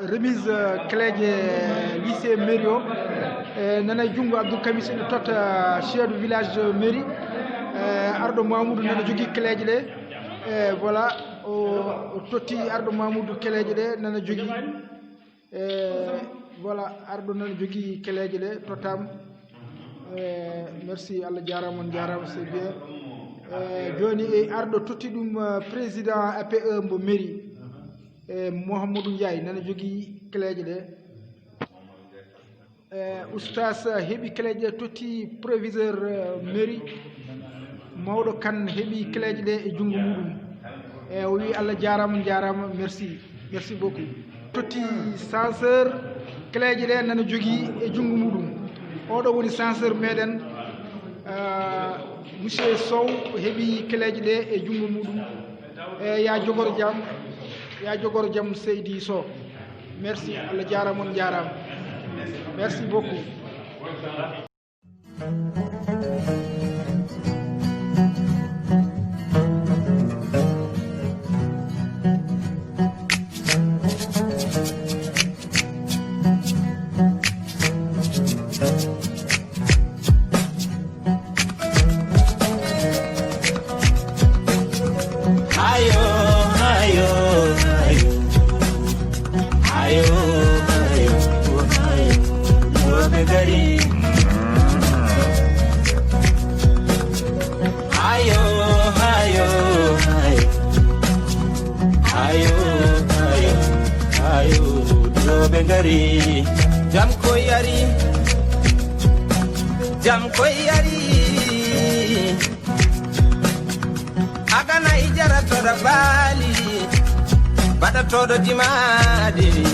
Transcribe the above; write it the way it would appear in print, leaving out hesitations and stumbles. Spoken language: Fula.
remise cléje lycée Mério nana jungo Abdou Kamis ene totta chef de village mairie ardo Mamoudou nana jogui cléje ɗe voilà o totti ardo Mamoudou cléje ɗe nana jogui voilà ardo nana jogui cléje ɗe tottam merci Allah jarama on jarama c'est bien joni ardo totti ɗum président APE mbo mairie Mouhamadou Ndiaye nana jogui cléje ɗe oustas heeɓi cléje ɗe totti proviseur mairie mawɗo Kane heeɓi cléje ɗe e junngo muɗum o wi Allah jarama merci beaucoup totti censeur cléje ɗe nana jogui e junngo muɗum oɗo woni censeur meɗen monsieur Sow heeɓi cléje ɗe e junngo muɗum ya jogoro jaam Seydi Sow merci Allah jarama on jarama merci beaucoup jam ko yari agana ijara to da bali bada to do dimadi